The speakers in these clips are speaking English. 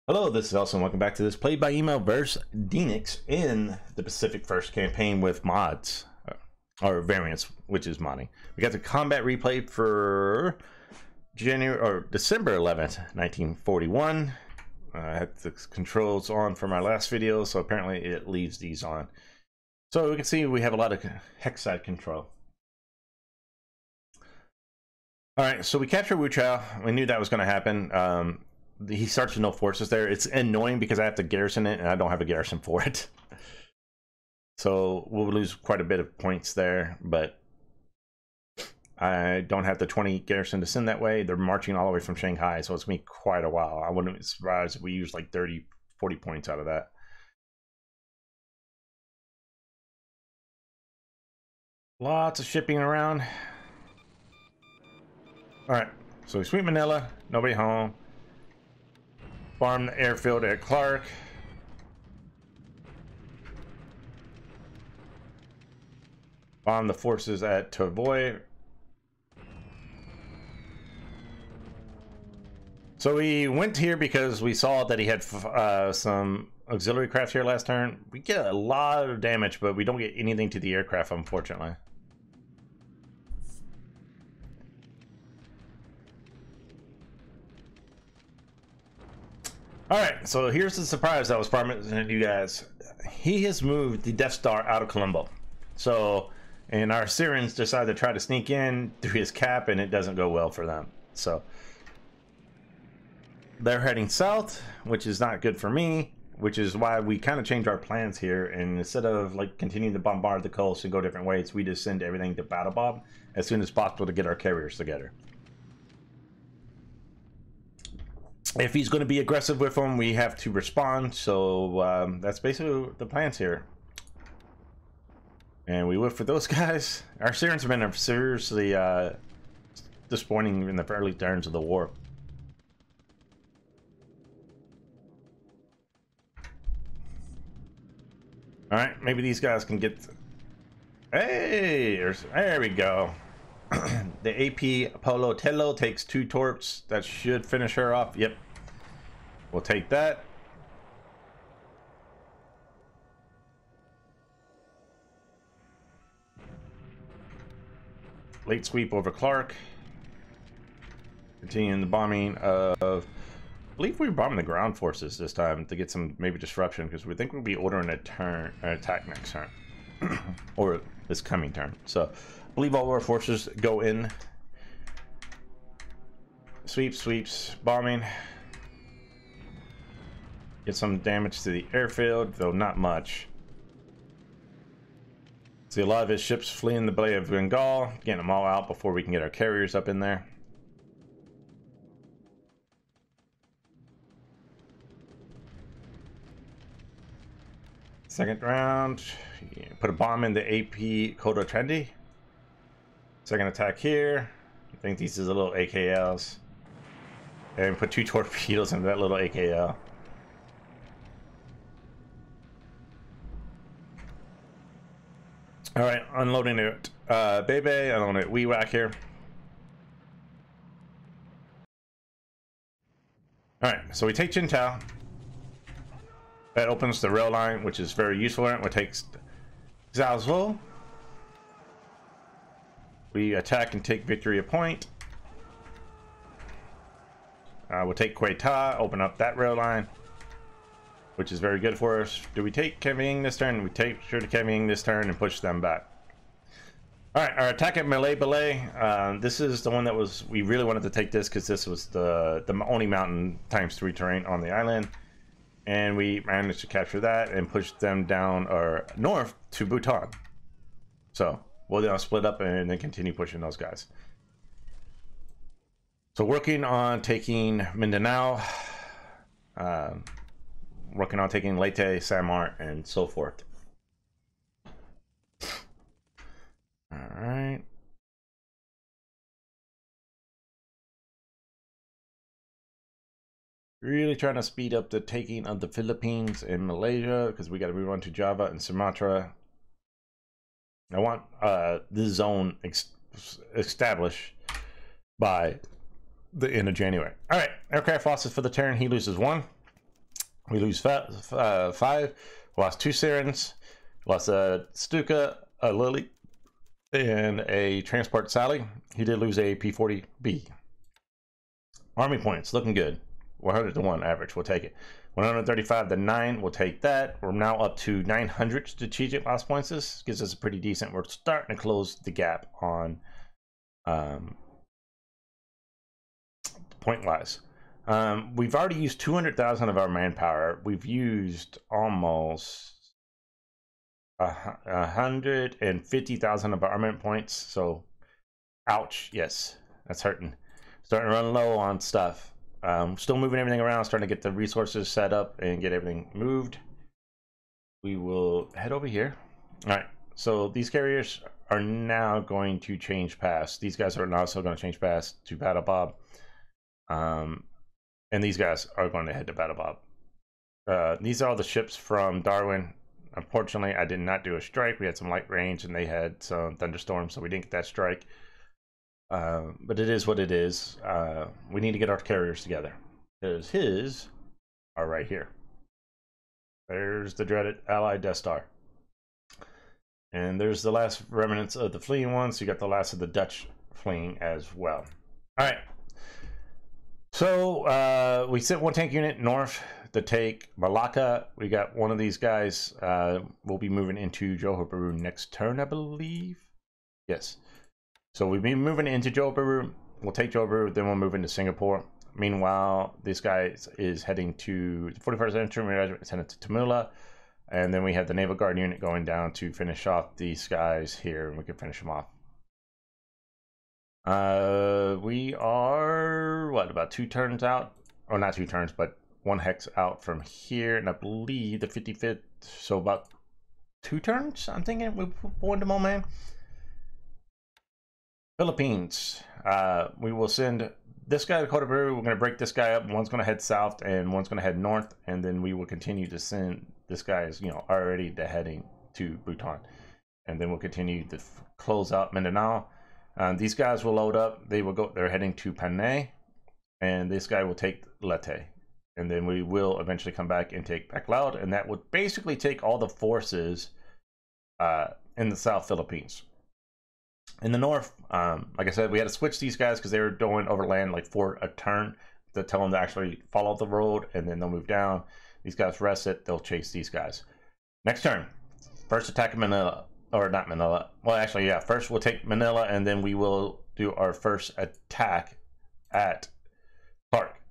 Hello, this is Hellsen. Welcome back to this play by email versus Deaniks in the Pacific First campaign with mods or variants, which is modding. We got the combat replay for December 11th, 1941. I had the controls on for my last video, so apparently it leaves these on. So we can see we have a lot of hex side control. All right, so we captured WITPAE. We knew that was going to happen. He starts with no forces there. It's annoying because I have to garrison it and I don't have a garrison for it. So we'll lose quite a bit of points there, but I don't have the 20 garrison to send that way. They're marching all the way from Shanghai, so it's going to be quite a while. I wouldn't be surprised if we use like 30, 40 points out of that. Lots of shipping around. All right, so we sweep Manila, nobody home. Farm the airfield at Clark. Bomb the forces at Tavoy. So we went here because we saw that he had some auxiliary craft here last turn. We get a lot of damage, but we don't get anything to the aircraft, unfortunately. Alright, so here's the surprise I was promising you guys. He has moved the Death Star out of Colombo. So, and our Syrians decide to try to sneak in through his cap, and it doesn't go well for them. So, they're heading south, which is not good for me, which is why we kind of change our plans here. And instead of like continuing to bombard the coast and go different ways, we just send everything to battle bomb as soon as possible to get our carriers together. If he's going to be aggressive with them, we have to respond. So that's basically the plans here. And we look for those guys. Our Syrians have been seriously disappointing in the early turns of the war. All right, maybe these guys can get. Hey, there we go. The AP Polo Tello takes 2 torps. That should finish her off. Yep. We'll take that. Late sweep over Clark. Continuing the bombing of... I believe we're bombing the ground forces this time to get some maybe disruption, because we think we'll be ordering an attack next turn. Or this coming turn. So I believe all our forces go in. Sweeps, bombing. Get some damage to the airfield, though not much. See a lot of his ships fleeing the Bay of Bengal, getting them all out before we can get our carriers up in there. Second round, put a bomb in the AP Kodo Trendy. Second attack here. I think these is a little AKLs. And put 2 torpedoes into that little AKL. Alright, unloading it. Bebe, unloading it. WITPAE here. Alright, so we take Jintao. That opens the rail line, which is very useful. We take Zhaozhou. We attack and take Victoria Point. We'll take Quetta, open up that rail line, which is very good for us. Do we take Keving this turn? We take sure to Keving this turn and push them back. All right, our attack at Malay Balay. This is the one that was, we really wanted to take this because this was the only mountain ×3 terrain on the island. And we managed to capture that and push them down or north to Bhutan. So we'll now split up and then continue pushing those guys. So working on taking Mindanao, working on taking Leyte, Samar, and so forth. All right. Really trying to speed up the taking of the Philippines and Malaysia because we got to move on to Java and Sumatra. I want this zone established by the end of January. All right, aircraft losses for the turn. He loses 1. We lose 5. Lost 2 Sirens. Lost a Stuka, a Lily, and a Transport Sally. He did lose a P40B. Army points, looking good. 100 to 1 average, we'll take it. 135 to 9, we'll take that. We're now up to 900 strategic loss points. This gives us a pretty decent. We're starting to close the gap on point-wise. We've already used 200,000 of our manpower. We've used almost 150,000 of our armament points. So, ouch. Yes, that's hurting. Starting to run low on stuff. Still moving everything around, starting to get the resources set up and get everything moved. We will head over here. All right. So these carriers are now going to change paths. These guys are also going to change paths to Battle Bob. And these guys are going to head to Battle Bob. These are all the ships from Darwin. Unfortunately, I did not do a strike. We had some light range and they had some thunderstorms, so we didn't get that strike. But it is what it is. We need to get our carriers together, because his are right here. There's the dreaded Allied Death Star. And there's the last remnants of the fleeing ones. So you got the last of the Dutch fleeing as well. All right. So we sent 1 tank unit north to take Malacca. We got one of these guys. We'll be moving into Johor Bahru next turn, I believe. Yes. So we'll be moving into Johor Bahru. We'll take Johor Bahru, then we'll move into Singapore. Meanwhile, this guy is heading to the 41st Infantry Regiment, it's headed to Tamula. And then we have the Naval Guard unit going down to finish off these guys here, and we can finish them off. We are, what, about 2 turns out? Or not 2 turns, but 1 hex out from here. And I believe the 55th, so about 2 turns, I'm thinking, we're going to Moman. Philippines. We will send this guy to Kota Bahru. We're going to break this guy up. One's going to head south and one's going to head north. And then we will continue to send this guy is, already heading to Bhutan. And then we'll continue to close out Mindanao. These guys will load up. They're heading to Panay. And this guy will take Leyte. And then we will eventually come back and take Baclaut. And that would basically take all the forces in the South Philippines. In the north, like I said, we had to switch these guys because they were going overland like for a turn to tell them to actually follow the road, and then they'll move down. These guys rest it, they'll chase these guys. Next turn, first attack in Manila, or not Manila. Well, actually, yeah, first we'll take Manila, and then we will do our first attack at Clark.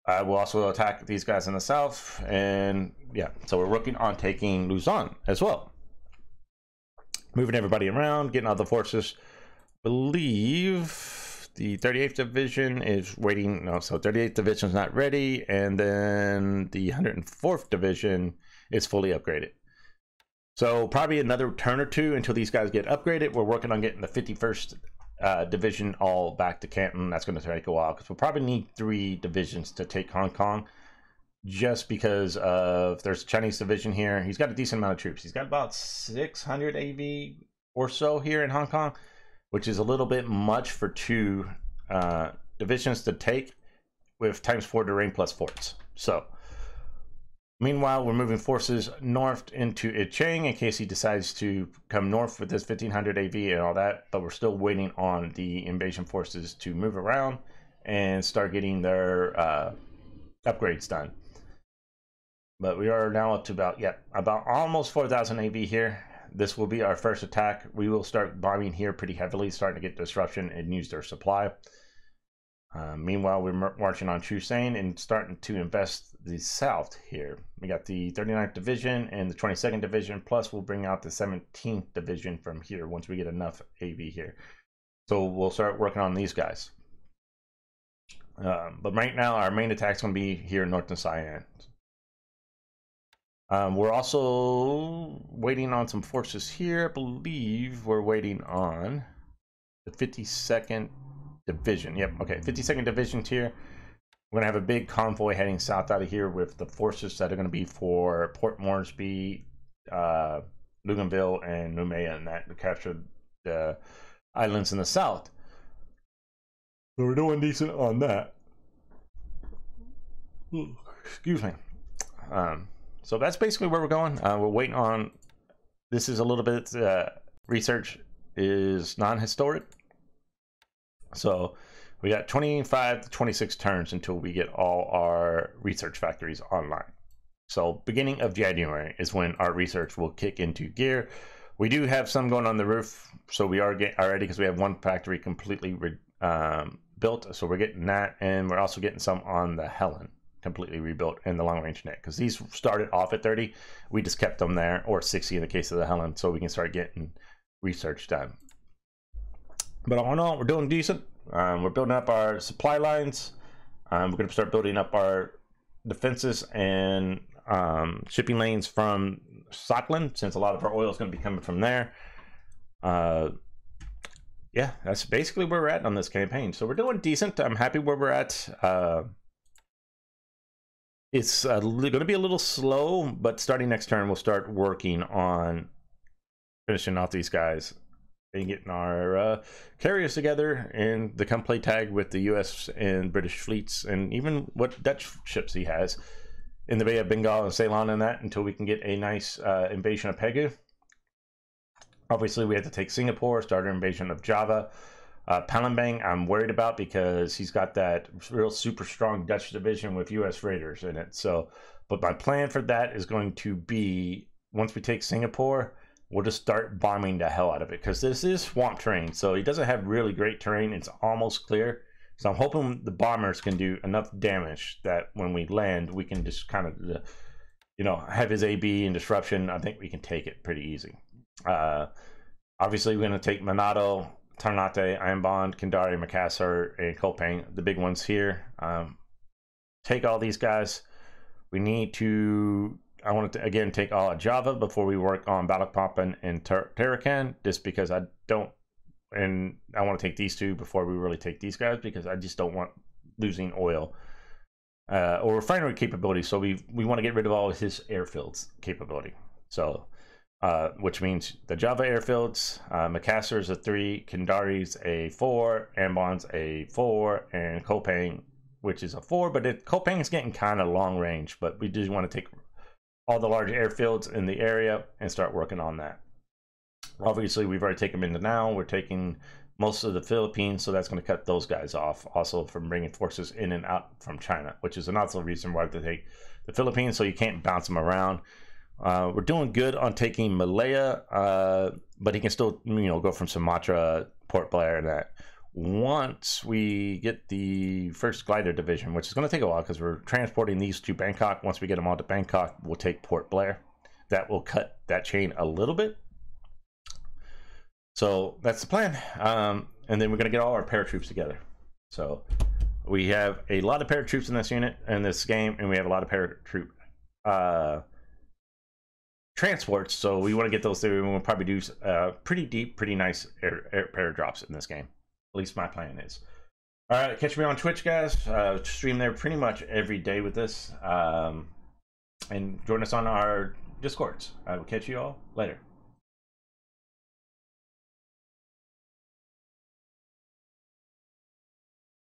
We'll also attack these guys in the south, and yeah, so we're working on taking Luzon as well. Moving everybody around, getting all the forces. Believe the 38th Division is waiting. No, so 38th Division is not ready. And then the 104th Division is fully upgraded. So probably another turn or 2 until these guys get upgraded. We're working on getting the 51st Division all back to Canton. That's going to take a while because we'll probably need 3 divisions to take Hong Kong. Just because of there's a Chinese division here. He's got a decent amount of troops. He's got about 600 AV or so here in Hong Kong, which is a little bit much for 2 divisions to take with ×4 terrain plus forts. So meanwhile, we're moving forces north into Ichang in case he decides to come north with this 1500 AV and all that, but we're still waiting on the invasion forces to move around and start getting their upgrades done. But we are now up to about almost 4,000 AV here. This will be our first attack. We will start bombing here pretty heavily, starting to get disruption and use their supply. Meanwhile, we're marching on Chusain and starting to invest the south here. We got the 39th Division and the 22nd Division, plus we'll bring out the 17th Division from here once we get enough AV here. So we'll start working on these guys. But right now, our main attack is going to be here in Northern Siam. We're also waiting on some forces here. I believe we're waiting on the 52nd Division. Yep, okay, 52nd Division's here. We're going to have a big convoy heading south out of here with the forces that are going to be for Port Moresby, Luganville, and Noumea, and that to capture the islands in the south. So we're doing decent on that. Excuse me. So that's basically where we're going. We're waiting on, this is a little bit, research is non-historic. So we got 25 to 26 turns until we get all our research factories online. So beginning of January is when our research will kick into gear. We do have some going on the roof, so we are getting already, because we have one factory completely built. So we're getting that, and we're also getting some on the Hellsen completely rebuilt in the long range net, because these started off at 30. We just kept them there, or 60 in the case of the Hellsen, so we can start getting research done. But all in all, we're doing decent. We're building up our supply lines. We're going to start building up our defenses and shipping lanes from Scotland, since a lot of our oil is going to be coming from there. Yeah, that's basically where we're at on this campaign. So we're doing decent. I'm happy where we're at. It's going to be a little slow, but starting next turn, we'll start working on finishing off these guys and getting our carriers together, and to come play tag with the US and British fleets, and even what Dutch ships he has in the Bay of Bengal and Ceylon, and that, until we can get a nice invasion of Pegu. Obviously, we have to take Singapore, start our invasion of Java. Palembang, I'm worried about, because he's got that real super strong Dutch division with US raiders in it. So, but my plan for that is going to be, once we take Singapore, we'll just start bombing the hell out of it, because this is swamp terrain, so he doesn't have really great terrain. It's almost clear, so I'm hoping the bombers can do enough damage that when we land, we can just kind of, you know, have his AB and disruption. I think we can take it pretty easy. Obviously, we're going to take Manado, Ternate, Ironbond, Kandari, Makassar, and Kopang, the big ones here. Take all these guys. We need to, I want to again take all of Java before we work on Balikpapan and Tarakan, just because I don't, and I want to take these two before we really take these guys, because I just don't want losing oil or refinery capability. So we want to get rid of all of his airfields capability. So which means the Java airfields, Makassar's a 3, Kandari's a 4, Ambon's a 4, and Kopang, which is a 4, but Kopang is getting kind of long range, but we just want to take all the large airfields in the area and start working on that. Obviously, we've already taken them into now. We're taking most of the Philippines, so that's going to cut those guys off. Also, from bringing forces in and out from China, which is another reason why we have to take the Philippines, so you can't bounce them around. We're doing good on taking Malaya, but he can still, you know, go from Sumatra, Port Blair, and that. Once we get the first glider division, which is going to take a while because we're transporting these to Bangkok. Once we get them all to Bangkok, we'll take Port Blair. That will cut that chain a little bit. So that's the plan. And then we're going to get all our paratroops together. So we have a lot of paratroops in this unit, in this game, and we have a lot of paratroop transports, so we want to get those through, and we'll probably do pretty deep, pretty nice air paradrops in this game. At least my plan is. All right, catch me on Twitch, guys. Stream there pretty much every day with this. And join us on our Discords. I will catch you all later.